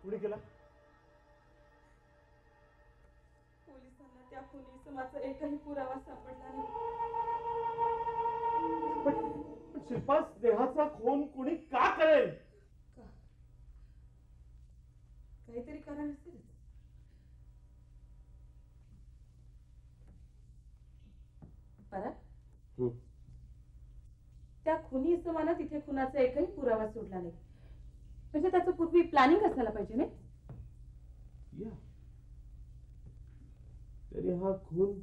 कुणी केला? पोलिसांना त्या खुनी इसमाचा एकही पुरावा सापडला नाही. पण शिल्पा, स्नेहाचा खून कुणी का करेल? काहीतरी कारण असेल. त्या खुनी इसमानं तिथे खुनाचा एकही पुरावा सोडला नाही. म्हणजे त्याचं पूर्वी प्लॅनिंग असायला पाहिजे नाही? तरी हा खून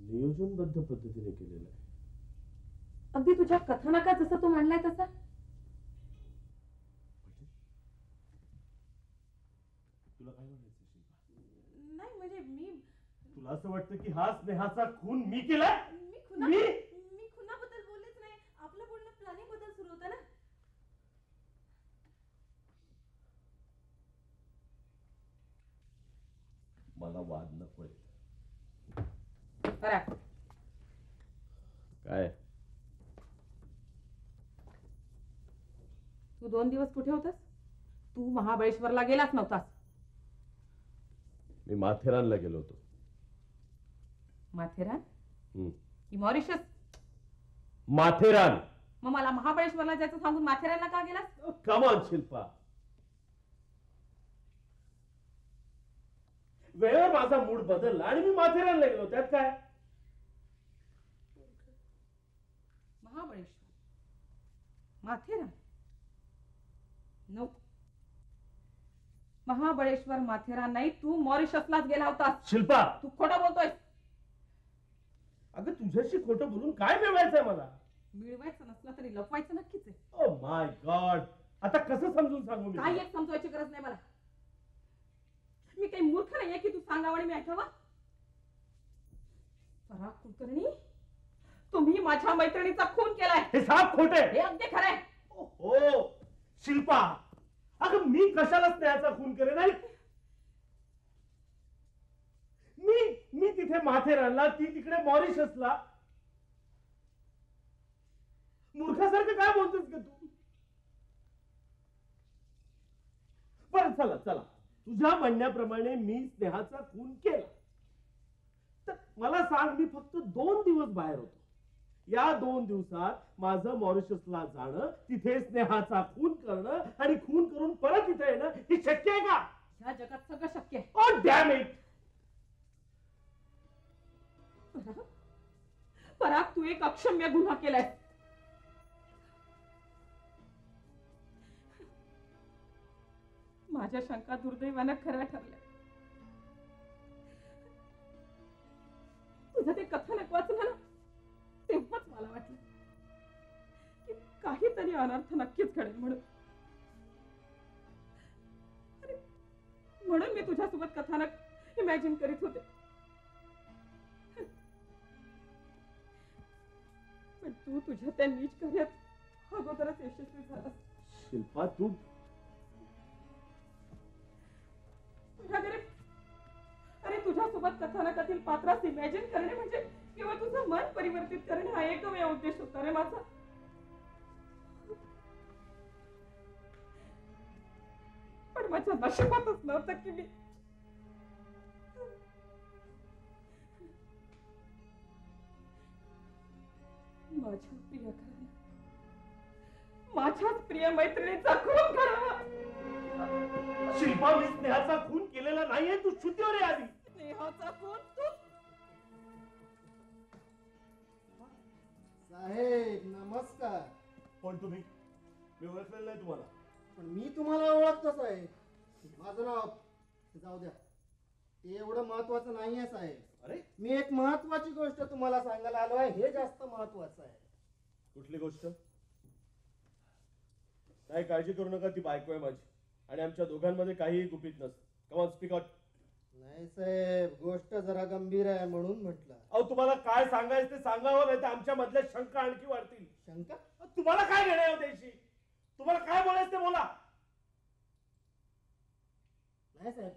नियोजनबद्ध पद्धतीने केलेला आहे. अगदी तुझ्या कथानकात जसं तू मांडलाय तसा. तुला काय म्हणायचं शिल्पा? नाही म्हणजे मी, तुला असं वाटतं की हा स्नेहाचा खून मी केलाय? मी खुनाबद्दल बोललेच नाही. आपलं बोलणं प्लॅनिंग बद्दल सुरू होतं ना. मला वाद नकोय. काय? तू 2 दिवस कुठे होतास? तू महाबळेश्वरला गेलाच नव्हतास. मी माथेरानला गेलो होतो. माथेरान की मॉरिशस? माथेरान. मग मला महाबळेश्वरला जायचं सांगून माथेरानला का गेलास? कम ऑन शिल्पा, वेळेवर माझा मूड बदलला आणि मी माथेरानला गेलो. त्यात काय? महाबळेश्वर, माथेरान? नो, महाबळेश्वर माथेरान नाही, तू मॉरिशसलाच गेला होतास. शिल्पा, तू खोटं बोलतोय. अगं तुझ्याशी खोटं बोलून काय मिळवायचंय मला? मिळवायचं नसलं तरी लपवायचं नक्कीच आहे. ओ माय गॉड, आता कसं समजून सांगू मी? काही एक समजवायची गरज नाही मला. मी काही मूर्ख नाहीये की तू सांगावं आणि मी ऐकावं. पराग कुलकर्णी, तुम्ही माझ्या मैत्रिणीचा खून केलाय. हे साफ खोटे. हे अगदी खरंय. हो शिल्पा, अगं मी कशाला स्नेहाचा खून करेन? नाही, मी तिथे माथेरानला, ती तिकडे मॉरिशसला. मूर्खासारखं काय बोलतोस का तू? बरं चला चला, तुझ्या म्हणण्याप्रमाणे मी स्नेहाचा खून केला. तर मला सांग, मी फक्त 2 दिवस बाहेर होतो. या 2 दिवसात माझं मॉरिशसला जाणं, तिथे स्नेहाचा खून करणं आणि खून करून परत इथे येणं, हे शक्य आहे का? या जगात सगळं शक्य आहे. ओ डॅम इट. पराग, तू एक अक्षम्य गुन्हा केलाय. माझ्या शंका दुर्दैवानं खऱ्या ठरल्या. तुझं ते कथानक वाचलं ना, तेव्हाच मला वाटलं की काहीतरी अनर्थ नक्कीच घडेल म्हणून. म्हणून मी तुझ्यासोबत कथानक इमॅजिन करीत होते. पण तू तुझ्या त्या नीच कार्यात अगोदरच यशस्वी झालास. शिल्पा, तू अरे तुझ्यासोबत कथानकातील पात्रास इमॅजिन करणे म्हणजे किंवा तुझं मन परिवर्तित करणे हा एकमेव उद्देश होता रे माझा. पण माझ्या नशिबातच नव्हतं की मी माझ्या प्रियकराला, माझ्याच प्रिय मैत्रिणीचा खून करावा. शिल्पा, मी स्नेहाचा खून केलेला नाहीये. तू शुद्धीवर ये आधी. स्नेहाचा खून तू? साहेब नमस्कार. कोण तुम्ही? मी ओळखलेलं नाही तुम्हाला. पण मी तुम्हाला ओळखतो साहेब. माझं नाव जाऊ द्या, ते एवढं महत्वाचं नाहीये साहेब. अरे, मी एक महत्वाची गोष्ट तुम्हाला सांगायला आलो आहे. हे जास्त महत्वाचं आहे. कुठली गोष्ट? काय काळजी करू नका, ती बायको आहे माझी आणि आमच्या दोघांमध्ये काहीही गुपित नसतं. Come on, speak out. नाही साहेब, गोष्ट जरा गंभीर आहे म्हणून म्हटलं. अहो, तुम्हाला काय सांगायचं ते सांगावं, नाही तर आमच्या मधल्या शंका आणखी वाढतील. शंका? तुम्हाला काय घेणं आहे त्याशी? तुम्हाला काय बोलायचं ते बोला. नाही साहेब,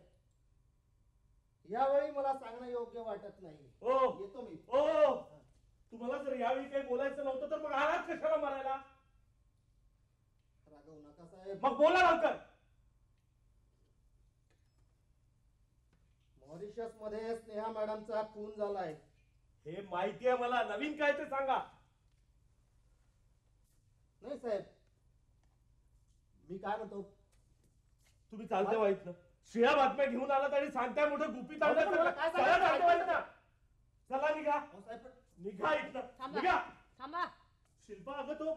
यावेळी मला सांगणं योग्य वाटत नाही. हो, येतो मी. हो, तुम्हाला जर यावेळी काही बोलायचं नव्हतं तर मग आलात कशाला मारायला? रागवू नका साहेब. मग बोला लवकर. मॉरिशस मध्ये स्नेहा मॅडमचा खून झालाय. हे माहिती आहे मला. नवीन काय ते सांगा. नाही साहेब, मी काय म्हणतो, तुम्ही चालते वाईट ना. शिळ्या बातम्या घेऊन आलात आणि सांगताय मोठं गुपित अहो, पण मला काय सांगायचं? चला निघा. अहो, साहेब पण निघा इथनं. थांबा. निघा. थांबा. शिल्पा अगं तो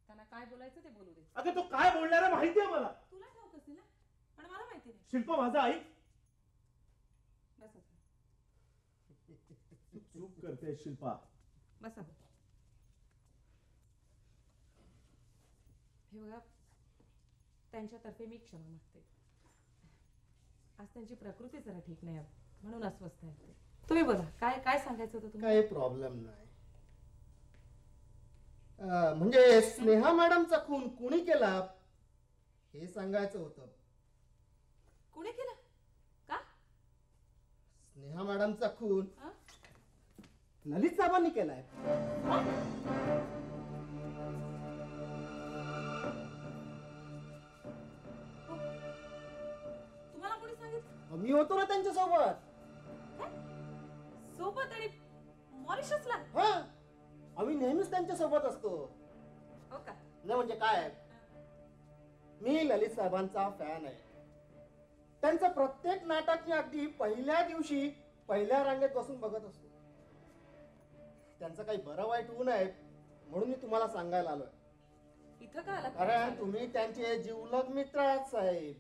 त्यांना काय बोलायचं ते बोलू दे. अगं तो काय बोलणार आहे माहिती आहे मला. तुला ठाऊक असेल ना, पण मला माहिती नाही. शिल्पा माझा ऐक. बसा तू चूक करते शिल्पा. बसा. हे बघा, त्यांच्यातर्फे मी क्षमा मागते. आज त्यांची प्रकृती जरा ठीक नाही म्हणून अस्वस्थ आहेत ते. तुम्ही बोला, काय काय सांगायचं होतं तुम्हाला? काही प्रॉब्लेम नाही. म्हणजे स्नेहा मॅडमचा खून कुणी केला हे सांगायचं होतं. कुणी केलं? का? स्नेहा मॅडमचा खून हा? ललित साहेबांनी केलाय. तुम्हाला कोणी सांगितलं? मी होतो ना त्यांच्या सोबत. सोबत आणि मॉरिशसला? हा, आम्ही नेहमीच त्यांच्या सोबत असतो. हो का? नाही म्हणजे काय, मी ललित साहेबांचा फॅन आहे. त्यांचं प्रत्येक नाटक मी अगदी पहिल्या दिवशी पहिल्या रांगेत बसून बघत असतो. त्यांचं काही बरं वाईट होऊ नये म्हणून मी तुम्हाला सांगायला आलोय. इथं का आला? कारण तुम्ही त्यांचे जिवलग मित्र आहात साहेब.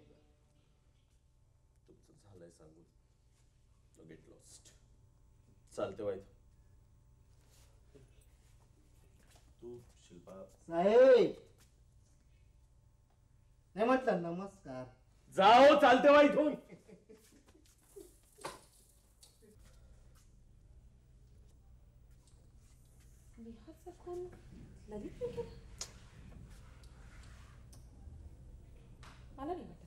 तुमचं झालंय सांगून. Get lost. चालते वाईट. तू शिल्पा साहेब नाही म्हटलं नमस्कार. जाओ. चालते वा इथून. नेहाचा खून ललितने केला? मला नाही वाटत.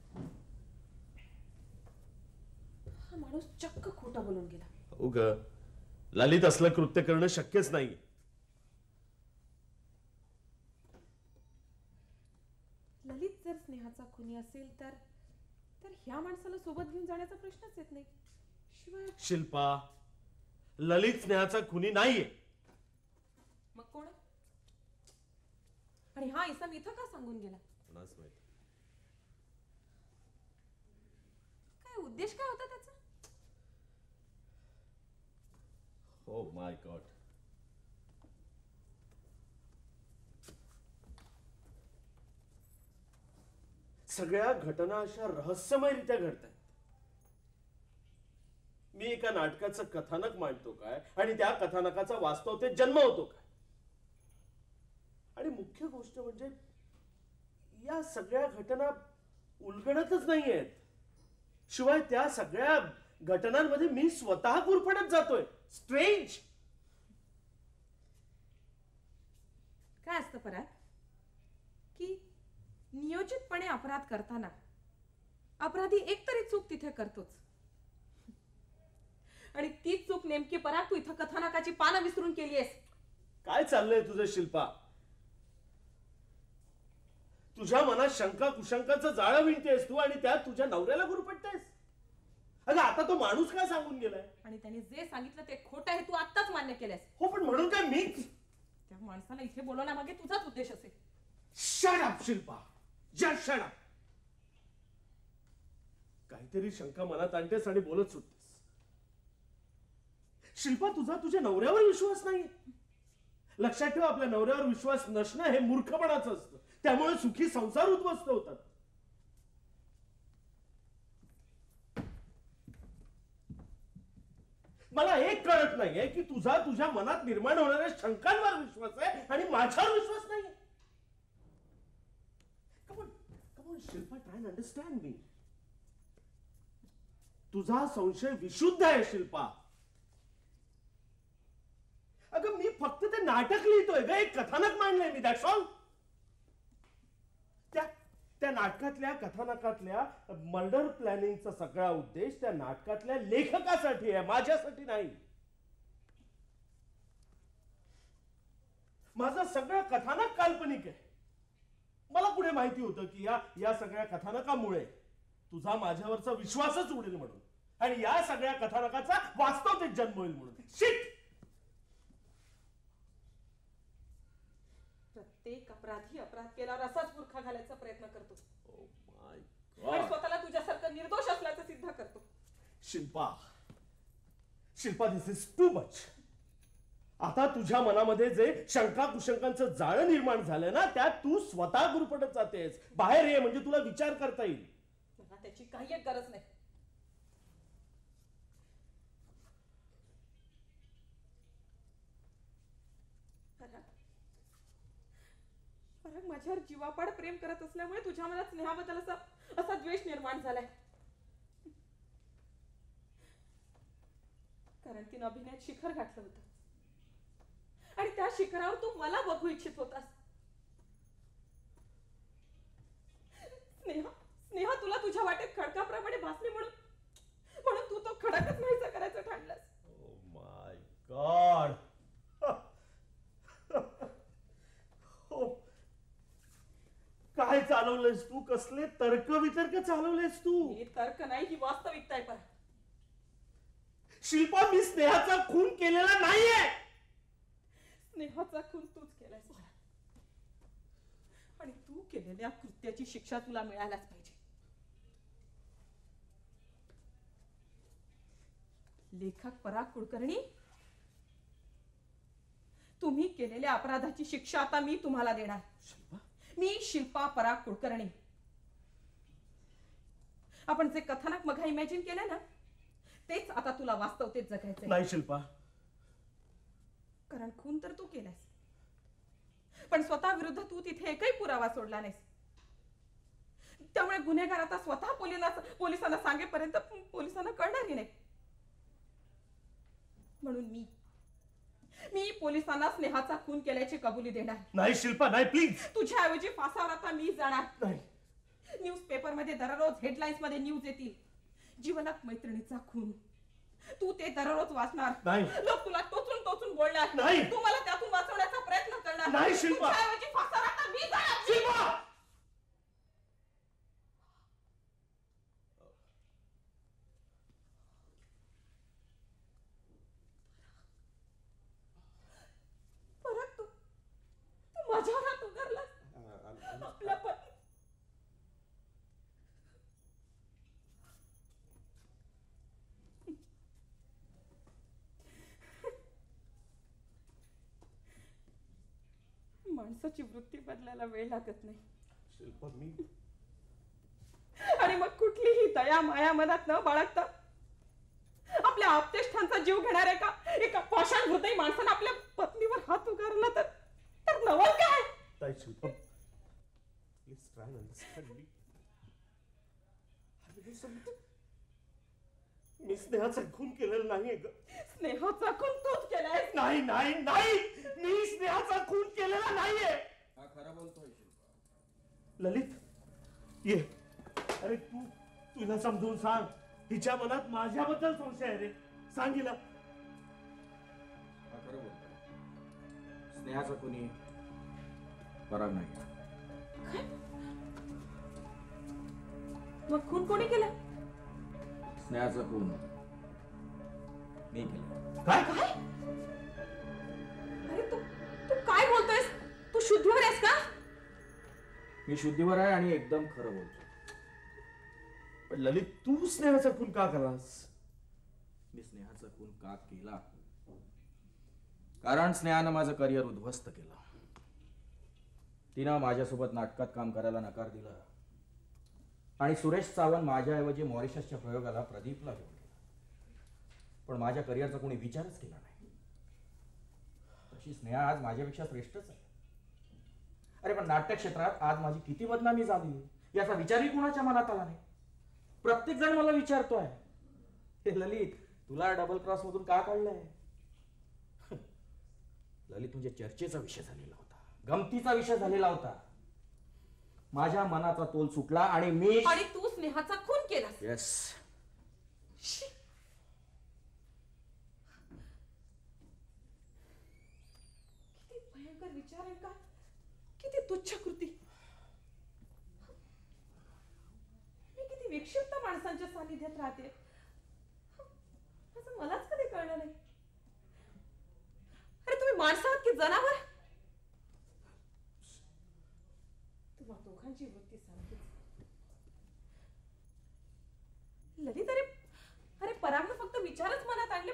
हा माणूस चक्क खोटा बोलून गेला. उग ललित असलं कृत्य करणं शक्यच नाही. ललित जर स्नेहाचा खुनी असेल तर तर ह्या माणसाला सोबत घेऊन जाण्याचा प्रश्नच येत नाही. शिवाय शिल्पा, ललित स्नेहाचा खुनी नाहीये. मग कोण? आणि हा इसम इथं का सांगून गेला? कोणाच माहित. काय उद्देश काय होता त्याचा? हो माय गॉड. सगळ्या घटना अशा रहस्यमयरित्या घडतायत. मी एका नाटकाचं कथानक मांडतो काय आणि त्या कथानकाचा वास्तवतेत जन्म होतो काय. आणि मुख्य गोष्ट म्हणजे या सगळ्या घटना उलगडतच नाहीयेत. शिवाय त्या सगळ्या घटनांमध्ये मी स्वतः गुरफटत जातोय. स्ट्रेंज. काय असतं परात की नियोजितपणे अपराध करताना अपराधी एकतरी चूक तिथे करतोच. आणि तीच चूक नेमकी परात तू इथं कथानकाची पानं विसरून केलीयस. काय चाललंय तुझं शिल्पा? तुझ्या मनात शंका कुशंकाचं जाळं विणतेस तू आणि त्यात तुझ्या नवऱ्याला गुरफटतेस. अगं आता तो माणूस काय सांगून गेलाय? आणि त्याने जे सांगितलं ते खोटं आहे, तू आत्ताच मान्य केलंस. हो पण म्हणून काय मीच? त्या माणसाला इथे बोलवण्यामागे तुझाच उद्देश असेल. Shut up Shilpa. Just shut up. काहीतरी शंका मनात आणतेस आणि बोलत सुटतेस. शिल्पा, तुझा तुझ्या नवऱ्यावर विश्वास नाही. लक्षात ठेव, आपल्या नवऱ्यावर विश्वास नसणं हे मूर्खपणाचं असतं. त्यामुळे सुखी संसार उद्ध्वस्त होतात. मला एक कळत नाहीये की तुझा तुझ्या मनात निर्माण होणाऱ्या शंकांवर विश्वास आहे आणि माझ्यावर विश्वास नाहीये. Come on, Shilpa, try and understand me. तुझा संशय विशुद्ध आहे शिल्पा. अगं मी फक्त ते नाटक लिहितोय ग, एक कथानक मांडलंय मी. That's all. त्या नाटकातल्या कथानकातल्या मर्डर प्लॅनिंगचा सगळा उद्देश त्या नाटकातल्या लेखकासाठी आहे, माझ्यासाठी नाही. माझं सगळं कथानक काल्पनिक आहे. मला पुढे माहिती होतं की या सगळ्या कथानकामुळे तुझा माझ्यावरचा विश्वासच उडेल म्हणून. आणि या सगळ्या कथानकाचा वास्तवतेत जन्म होईल म्हणून. शिट. प्रत्येक अपराधी अपराध केल्यावर असाच मूर्खा घालायचा प्रयत्न करतो Oh my आणि God. स्वतःला तुझ्यासारखं निर्दोष असल्याचं सिद्ध करतो. शिल्पा, शिल्पा, दिस इज टू मच. आता तुझ्या मनामध्ये जे शंका कुशंकांचं जाळं निर्माण झालं ना, त्यात तू स्वतः गुरफटत जातेस. बाहेर ये म्हणजे तुला विचार करता येईल. मला त्याची काही एक गरज नाही. पराग माझ्यावर जीवापाड प्रेम करत असल्यामुळे तुझ्या मनात स्नेहाबद्दल असा द्वेष निर्माण झालाय. कारण तिनं अभिनयात शिखर गाठलं होतं आणि त्या शिखरावर तू मला बघू इच्छित होतास. स्नेहा स्नेहा तुला तुझ्या वाटेत खडकाप्रमाणे भासली म्हणून तू तो खडकच नाहीसा करायचं ठाणलंस. Oh my God. हो. काय चालवलंयस तू? कसले तर्क वितर्क चालवलेस तू? ही तर्क नाही, ही वास्तविकता आहे. पण शिल्पा, मी स्नेहाचा खून केलेला नाहीये. स्नेहाचा खून तूच केलायस आणि तू केलेल्या कृत्याची शिक्षा तुला मिळायलाच पाहिजे. लेखक पराग कुलकर्णी, तुम्ही केलेल्या अपराधाची शिक्षा आता मी तुम्हाला देणार. शिल्पा, मी शिल्पा पराग कुलकर्णी. आपण जे कथानक मघा इमॅजिन केलं ना, तेच आता तुला वास्तवतेत जगायचंय. नाही शिल्पा. कारण खून तर तू केलास, पण स्वतः विरुद्ध तू तिथे एकही पुरावा सोडला नाहीस. त्यामुळे गुन्हेगार आता स्वतः पोलिसांना सांगेपर्यंत पोलिसांना कळणारही नाही. म्हणून मी पोलिसांना स्नेहाचा खून केल्याची कबुली देणार. नाही शिल्पा, नाही प्लीज. तुझ्याऐवजी फासावर आता मी जाणार. नाही. न्यूजपेपर मध्ये दररोज हेडलाईन्स मध्ये न्यूज येतील, जीवनात मैत्रिणीचा खून. तू ते दररोज वाचणार. नाही. लोक तुला टोचून बोलणार. नाही. तू मला त्यातून वाचवण्याचा प्रयत्न करणार. नाही शिल्पा. तुझ्याऐवजी फासावर आता मी जाणार. शिल्पा. परत तू माझ्यावर हात उगारलास. आपल्या पत्नी माणसाची वृत्ती बदलायला वेळ लागत नाही. शिल्पा, मी आणि मग कुठलीही दया माया मनात न बाळगता आपल्या आप्तेष्टांचा जीव घेणाऱ्या एका पाषाण हृदयी माणसानं आपल्या पत्नीवर हात उगारला तर नवल काय? नाही Shilpa, please try and understand me. मी स्नेहाचा खून केलेला नाहीये ग. स्नेहाचा खून तूच केलाय. नाही नाही नाही, मी स्नेहाचा खून केलेला नाहीये. हा खरा बोलतोय शिल्पा. ललित, ये. अरे तुला समजून सांग. हिच्या मनात माझ्याबद्दल संशय आहे रे. सांग हिला. हा खरं बोलतोय. स्नेहाचा कुणी पराग नाही. मग खून कोणी केला? स्नेहाचा खून मी केला. काय? अरे तू काय बोलतोयस? तू शुद्धीवर आहेस का? मी शुद्धीवर आहे आणि एकदम खरं बोलतो. पण ललित, तू स्नेहाचा खून का केलास? मी स्नेहाचा खून का केला कारण स्नेहानं माझं करिअर उद्ध्वस्त केलं. तिनं माझ्यासोबत नाटकात काम करायला नकार दिला आणि सुरेश सावंत माझ्याऐवजी मॉरिशसच्या प्रयोगाला प्रदीपला घेऊन गेला. पण माझ्या करिअरचा कोणी विचारच केला नाही. तशी स्नेहा आज माझ्यापेक्षा श्रेष्ठच आहे. अरे पण नाट्य क्षेत्रात आज माझी किती बदनामी झाली याचा विचारही कोणाच्या मनात आला नाही. प्रत्येक जण मला विचारतोय, हे ललित, तुला डबल क्रॉस मधून का काढलंय? ललित, म्हणजे चर्चेचा विषय झालेला होता, गमतीचा विषय झालेला होता. माझ्या मनाचा तोल सुटला आणि तू स्नेहाचा खून केलास. येस. किती भयंकर विचार आहे का? किती तुच्छ कृती. मी किती विक्षिप्त माणसांच्या सानिध्यात राहते. असं मलाच कधी कळलं नाही. अरे तुम्ही माणसं आहात की जनावर? तुम्हा दोघांची वृत्ती सारखीच. ललित, अरे अरे परागनं फक्त विचारच मनात आणले,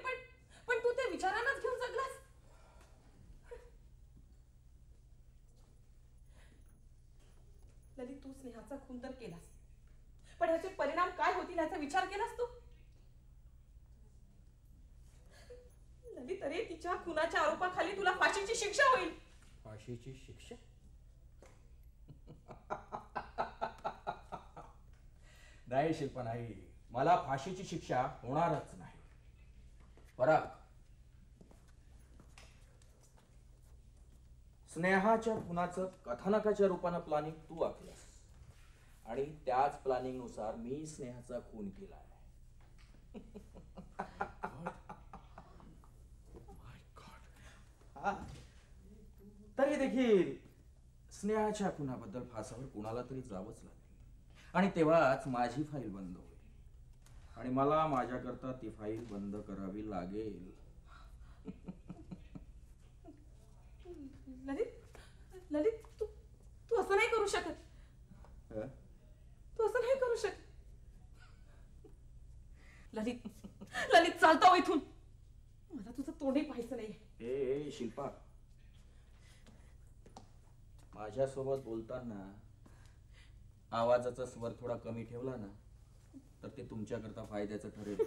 पण तू त्या विचारांनाच घेऊन जगलास. ललित, तू स्नेहाचा खून तर केलास, पण ह्याचे परिणाम काय होतील याचा विचार केलास तू? ललित, अरे तिच्या खुनाच्या आरोपाखाली तुला फाशीची शिक्षा होईल. फाशीची शिक्षा? नाही शिल्पा, नाही. मला फाशीची शिक्षा होणारच नाही. पराग, स्नेहाच्या खुनाचं कथानकाच्या रूपानं प्लॅनिंग तू आखलंस आणि त्याच प्लॅनिंग नुसार मी स्नेहाचा खून केला आहे. तरी देखील स्नेहाच्या खुनाबद्दल फासावर कुणाला तरी जावंच लागेल आणि तेव्हाच माझी फाईल बंद होईल आणि मला माझ्याकरता ती फाईल बंद करावी लागेल. ललित, ललित, तू तू असं नाही करू शकत. हं? तू असं नाही करू शकत. ललित, ललित, चालता हो इथून. मला तुझं तोंडही पाहायचं नाहीये. ए शिल्पा, माझ्यासोबत बोलताना आवाजाचा स्वर थोडा कमी ठेवला ना तर ते तुमच्याकरता फायद्याचं ठरेल.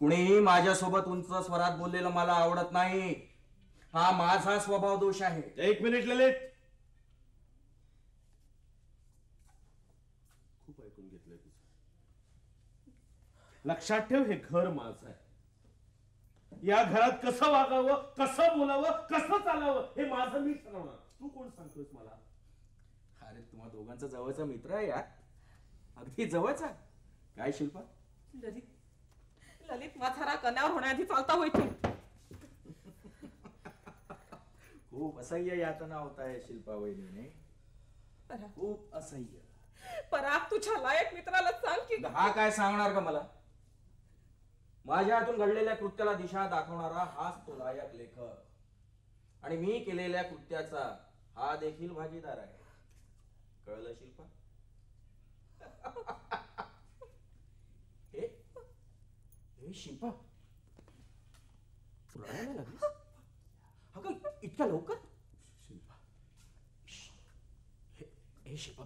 कुणीही माझ्यासोबत उंच स्वरात बोललेलं मला आवडत नाही. हा माझा स्वभाव दोष आहे. एक मिनिट ललित, खूप ऐकून घेतलंय तुझं. लक्षात ठेव, हे घर माझं आहे. या घरात कसं वागावं, कसं बोलावं, कसं चालावं हे माझं मी ठरवणार. तू कोण सांगतोस मला? अरे तुम्हा दोघांचा जवळचा मित्र आहे यार, अगदी जवळचा. काय शिल्पा? ललित, ललित, माझा राग अनावर होण्याआधी चालता हो इथून. खूप असह्य यातना होत आहे शिल्पा वहिनीने, पराग, खूप असह्य. पराग, तुझ्या लायक मित्राला सांग की. हा काय सांगणार का मला? माझ्या हातून घडलेल्या कृत्याला दिशा दाखवणारा हाच तो लायक लेखक आणि मी केलेल्या कृत्याचा हा देखील भागीदार आहे. कळलं शिल्पा? हे शिल्पा, तू रडायला लागलीस? अगं इतक्या लवकर? शिल्पा, हे शिल्पा,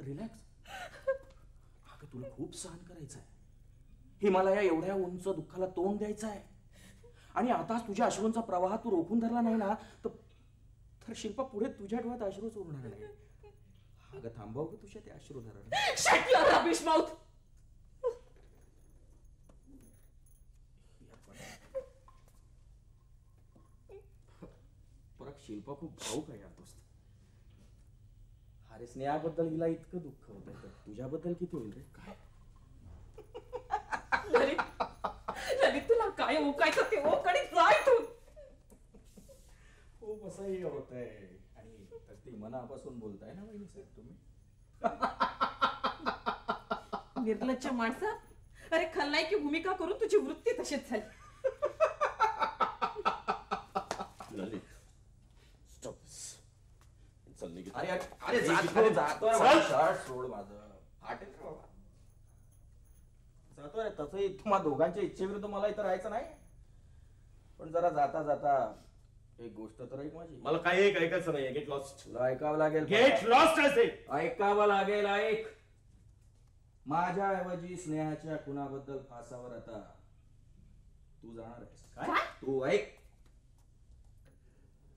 रिलॅक्स. अगं तुला खूप सहन करायचं आहे. हिमालया एवढ्या उंच दुःखाला तोंड द्यायचं आहे आणि आताच तुझ्या अश्रूंचा प्रवाह तू रोखून धरला नाही ना तर शिल्पा पुढे तुझ्या डोळ्यात अश्रूच उरणार नाही. अगं थांबव गं तुझ्या ते अश्रुधारण. Shut your rubbish mouth. परत शिल्पा खूप भाऊक आहे यार दोस्त. अरे स्नेहाबद्दल हिला इतकं दुःख होत आहे तर तुझ्याबद्दल किती होईल रे? काय ललित, ललित, तुला काय ओकायचं ते ओक आणि जा इथून. खूप असंही होत आहे आणि अगदी मनापासून बोलताय ना वहिनी साहेब तुम्ही. निर्लज्ज माणसा, अरे खलनायकी भूमिका करून तुझी वृत्ती तशीच झाली. ललित, स्टॉप दिस. चल निघ. अरे अरे जातोय शर्ट सोड माझं. फाटेल रे बाबा. जातोय. तसंही तुम्हा दोघांच्या इच्छेविरुद्ध मला इथं राहायचं नाही, पण जरा जाता जाता एक गोष्ट तर ऐक माझी. मला काही एक ऐकायचं नाहीये. Get lost. तुला ऐकावं लागेल. गेट लॉस्ट असे ऐकावं लागेल. ऐक. माझ्याऐवजी स्नेहाच्या खुनाबद्दल फासावर आता तू जाणार आहेस. काय? तू ऐक.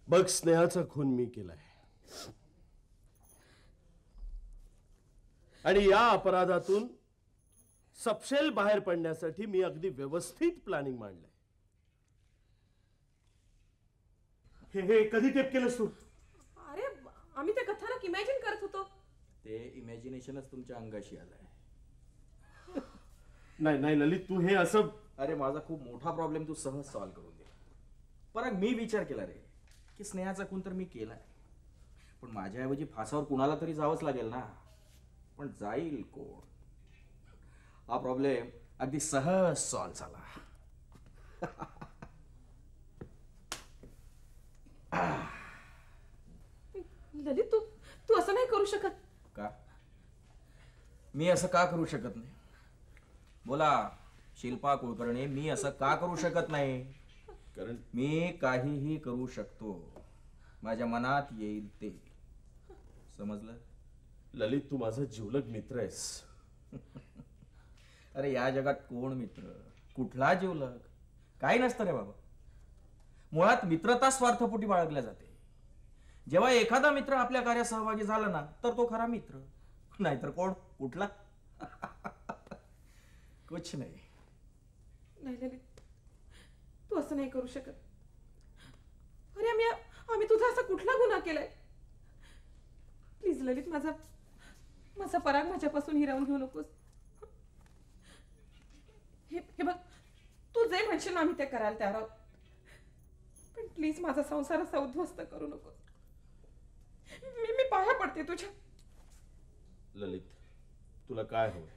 बघ, स्नेहाचा खून मी केलाय आणि या अपराधातून सपशेल बाहेर पडण्यासाठी मी अगदी व्यवस्थित प्लॅनिंग मांडलंय. हे कधी टेप केलंस तू? अरे आम्ही त्या कथानक इमॅजिन करत होतो. ते इमॅजिनेशनच तुमच्या अंगाशी आलंय. नाही नाही ललित, तू हे असं. अरे माझा खूप मोठा प्रॉब्लेम तू सहज सॉल्व्ह करून दे. परत मी विचार केला रे की स्नेहाचा खून तर मी केलाय, पण माझ्याऐवजी फासावर कुणाला तरी जावंच लागेल ना. पण जाईल कोण? हा प्रॉब्लेम अगदी सहज सॉल्व्ह झाला. ललित, तू तू असं नाही करू शकत. का मी असं का करू शकत नाही? बोला शिल्पा कुलकर्णी, मी असं का करू शकत नाही? कारण मी काहीही करू शकतो, माझ्या मनात येईल ते. समजलं? ललित, तू माझा जिवलग मित्र आहेस. अरे या जगात कोण मित्र, कुठला जीवलग, काही नसतं रे बाबा. मुळात मित्रता स्वार्थपोटी बाळगल्या जाते. जेव्हा एखादा मित्र आपल्या कार्यात सहभागी झाला ना, तर तो खरा मित्र, नाहीतर कोण, कुठला. कुछ नाही. नाही ललित, तू असं नाही करू शकत. अरे आम्ही तुझा असा कुठला गुन्हा केलाय? प्लीज ललित, माझा पराग माझ्यापासून हिरावून घेऊ नकोस. हे बघ, तू जे म्हणशील ना आम्ही ते करायला तयार आहोत, पण प्लीज माझा संसार असा उद्ध्वस्त करू नकोस. मी पाया पडते तुझ्या. ललित, तुला काय हवं?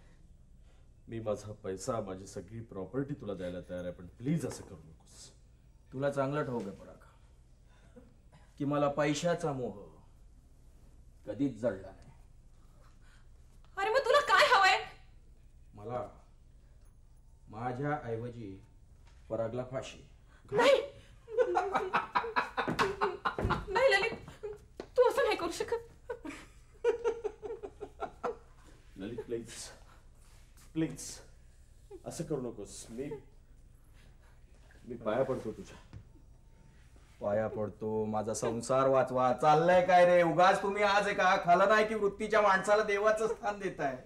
मी माझा पैसा, माझी सगळी प्रॉपर्टी तुला द्यायला तयार आहे, पण प्लीज असं करू नकोस. तुला चांगलं ठाऊक आहे पराग की मला पैशाचा मोह कधीच जडला नाही. अरे मग तुला काय हवंय? मला माझ्या ऐवजी परागला फाशी. नाही नाही ललित, तू असं नाही करू शकत. ललित प्लीज, प्लीज असं करू नकोस. मी पाया पडतो तुझ्या. पाया पडतो, माझा संसार वाचवा. चाललंय काय रे? उगाच तुम्ही आज एका खलनायकी वृत्तीच्या माणसाला देवाचं स्थान देताय.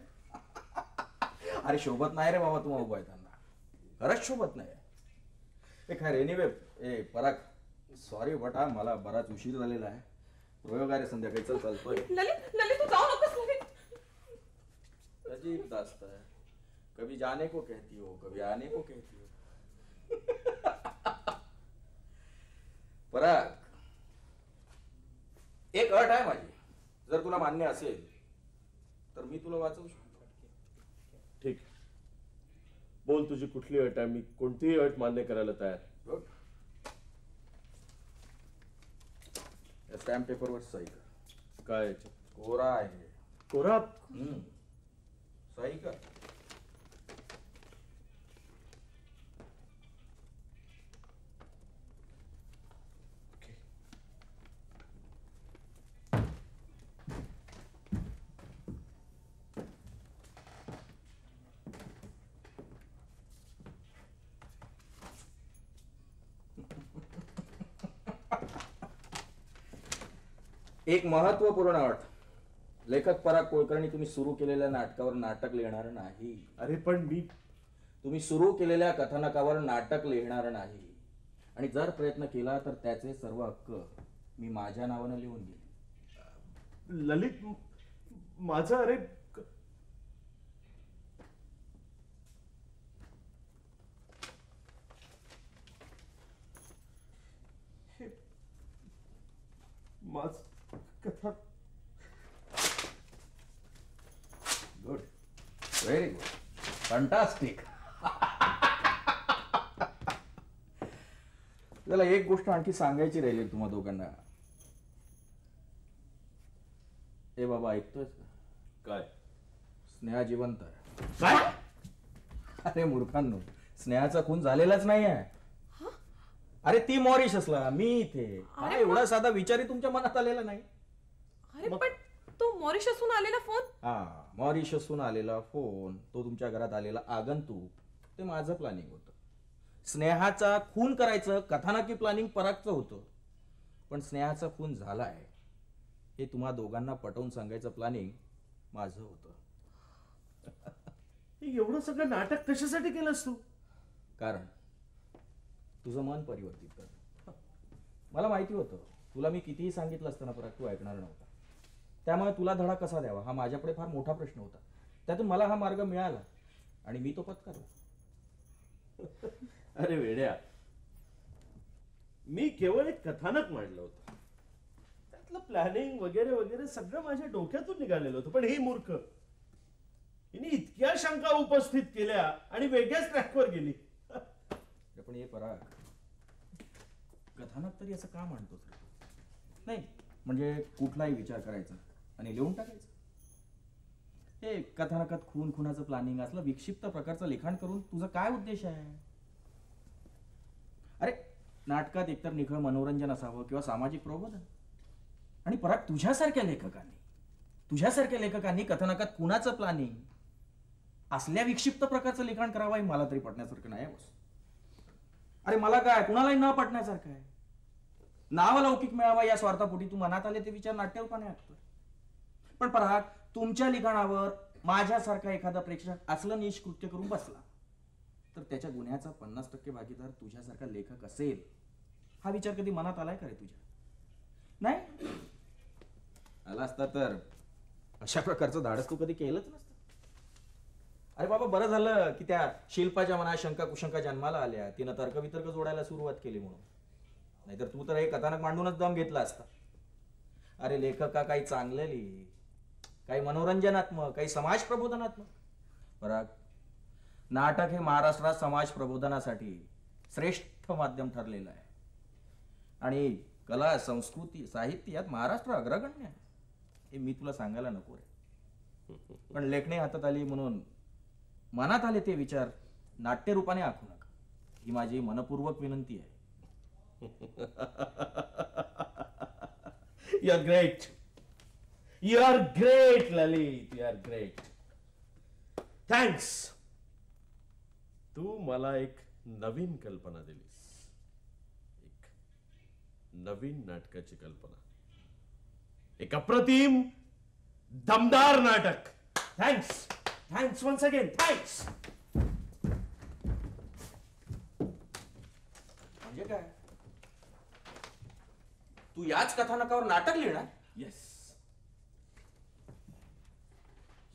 अरे शोभत नाही रे बाबा तुम्हाला उभा येताना, खरंच शोभत नाही. हे खैर, anyway A Parag, sorry but हा मला बराच उशीर झालेला आहे. प्रयोग आहे रे संध्याकाळी. चल चालतोय. ललित तू जाऊ नकोस ललित. अजीब दास्तान है, कभी जाने को कहती हो, कभी आने को कहती हो. पराग, एक अट आहे माझी, जर तुला मान्य असेल तर मी तुला वाचवू शकतो. ठीक, बोल तुझी कुठली अट आहे. मी कोणतीही अट मान्य करायला तयार. गुड. या स्टॅम्प पेपरवर सही कर. काय याच्यात? कोरा आहे. कोरा? सही कर. एक महत्वपूर्ण अट, लेखक पराग कुलकर्णी, तुम्ही सुरू केलेल्या नाटकावर नाटक लिहिणार नाही. अरे पण मी, तुम्ही सुरू केलेल्या कथानकावर नाटक लिहिणार नाही, आणि जर प्रयत्न केला तर त्याचे सर्व हक्क मी माझ्या नावाने लिहून घेईन. ललित, माझं, अरे माझ कथा. Good, very good, fantastic. त्याला एक गोष्ट आणखी सांगायची राहिली तुम्हा दोघांना. ए बाबा, ऐकतोयस का? काय? स्नेहा जिवंत आहे. काय? अरे मूर्खांनो, स्नेहाचा खून झालेलाच नाही आहे. अरे ती मॉरिशसला, मी इथे. काय एवढा साधा विचारही तुमच्या मनात आलेला नाही? अरे पण तो मॉरिशसहून आलेला फोन. हा, मॉरिशसहून आलेला फोन, तो तुमच्या घरात आलेला आगंतुक, ते माझं प्लॅनिंग होतं. स्नेहाचा खून करायचं कथानकी प्लॅनिंग परागचं होतं, पण स्नेहाचा खून झालाय हे तुम्हा दोघांना पटवून सांगायचं प्लॅनिंग माझं होतं. एवढं सगळं नाटक कशासाठी केलंस तू? कारण तुझं मन परिवर्तित कर. मला माहिती होतं तुला मी कितीही सांगितलं असताना पराग तू ऐकणार नव्हता. त्यामुळे तुला धडा कसा द्यावा हा माझ्यापुढे फार मोठा प्रश्न होता. त्यातून मला हा मार्ग मिळाला आणि मी तो पत्करला. अरे वेड्या, मी केवळ एक कथानक मांडलं होतं. त्यातलं प्लॅनिंग वगैरे वगैरे सगळं माझ्या डोक्यातून निघालेलं होतं. पण ही मूर्ख हिने इतक्या शंका उपस्थित केल्या आणि वेगळ्याच ट्रॅकवर गेली. अरे पण हे पराग, कथानक तरी असं का म्हणतोस रे? नाही म्हणजे कुठलाही विचार करायचा आणि लिहून टाकायचं. हे कथानकात खून खुनाचं प्लॅनिंग असलं विक्षिप्त प्रकारचं लिखाण करून तुझा काय उद्देश आहे? अरे नाटकात एकतर निखळ मनोरंजन असावं किंवा सामाजिक प्रबोधन. आणि पराग तुझ्यासारख्या लेखकांनी कथानकात खुनाचं प्लॅनिंग असल्या विक्षिप्त प्रकारचं लिखाण करावं हे मला तरी पटण्यासारखं नाही बस. अरे मला काय, कुणालाही न पटण्यासारखं आहे. नाव लौकिक मिळावा या स्वार्थापोटी तू मनात आले ते विचार नाट्यरूपाने ऐकतोय. पण पराग, तुमच्या लिखाणावर माझ्यासारखा एखादा प्रेक्षक असलं निष्कृत्य करून बसला तर त्याच्या गुन्ह्याचा 50% भागीदार तुझ्यासारखा लेखक असेल हा विचार कधी मनात आलाय का रे तुझ्या? नाही आला असता तर अशा प्रकारचं धाडस तू कधी केलंच नसतं. अरे बाबा, बरं झालं की त्या शिल्पाच्या मनात शंका कुशंका जन्माला आल्या, तिनं तर्कवितर्क जोडायला सुरुवात केली म्हणून. नाहीतर तू तर हे कथानक मांडूनच दम घेतला असता. अरे लेखका काही चांगलं लिही, काही मनोरंजनात्मक, काही समाज प्रबोधनात्मक. पराग, नाटक हे महाराष्ट्रात समाज प्रबोधनासाठी श्रेष्ठ माध्यम ठरलेलं आहे. आणि कला, संस्कृती, साहित्य यात महाराष्ट्र अग्रगण्य आहे. हे मी तुला सांगायला नको रे. पण लेखणी हातात आली म्हणून मनात आले ते विचार नाट्यरूपाने आखू नका, ही माझी मनपूर्वक विनंती आहे. You are great, you are great Lalit, you are great. Thanks. तू मला एक नवीन कल्पना दिलीस, एक नवीन नाटकाची कल्पना, एक अप्रतिम दमदार नाटक. Thanks, thanks once again, thanks. म्हणजे काय, तू याच कथानकावर नाटक लिहिणार? येस,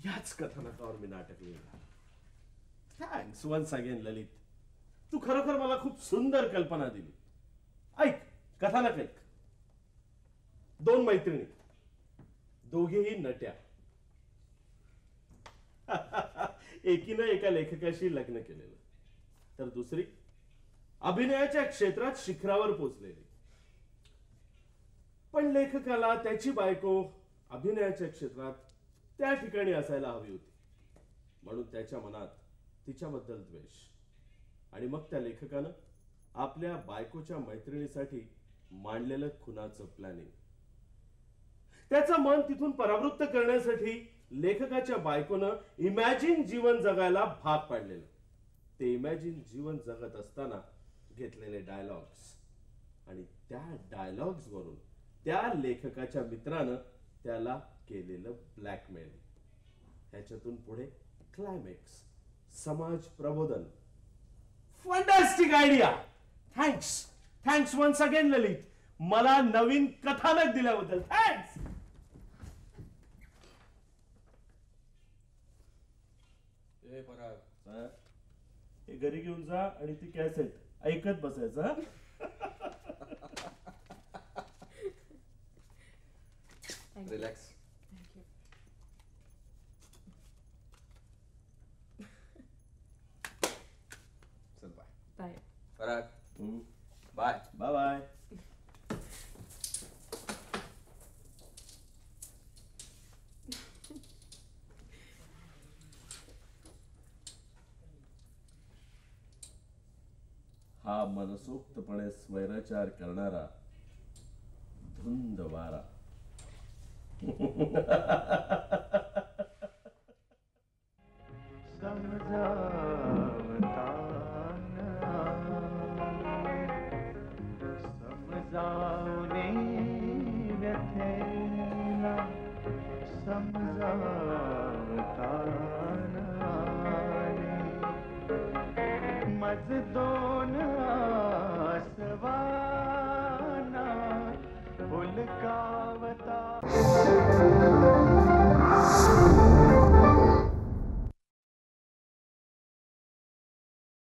याच कथानकावर मी नाटक लिहिणार. थँक्स वन्स अगेन ललित. तू खरोखर मला खूप सुंदर कल्पना दिली. ऐक, कथानक ऐक. 2 मैत्रिणी, दोघेही नट्या. एकीनं एका लेखकाशी लग्न केलेलं, तर दुसरी अभिनयाच्या क्षेत्रात शिखरावर पोचलेली. पण लेखकाला त्याची बायको अभिनयाच्या क्षेत्रात त्या ठिकाणी असायला हवी होती, म्हणून त्याच्या मनात तिच्याबद्दल द्वेष. आणि मग त्या लेखकानं आपल्या बायकोच्या मैत्रिणीसाठी मांडलेलं खुनाचं प्लॅनिंग. त्याचं मन तिथून परावृत्त करण्यासाठी लेखकाच्या बायकोनं इमॅजिन जीवन जगायला भाग पाडलेलं. ते इमॅजिन जीवन जगत असताना घेतलेले डायलॉग्स, आणि त्या डायलॉग्स वरून त्या लेखकाच्या मित्रानं त्याला केलेलं ब्लॅकमेल. ह्याच्यातून पुढे क्लायमॅक्स, समाज प्रबोधन. Fantastic idea. Thanks, thanks once again Lalit, मला नवीन कथानक दिल्याबद्दल. थँक्स. ए पराग, हे घरी घेऊन जा आणि ती कॅसेट ऐकत बसायचं. हं? रिलॅक्स. थँक्यू. चल बाय. बाय. पराग, हं. बाय. Bye bye. हा मनसोक्तपणे स्वैराचार करणारा धुंद वारा. समजावणे व्यथेला समजावता मज दो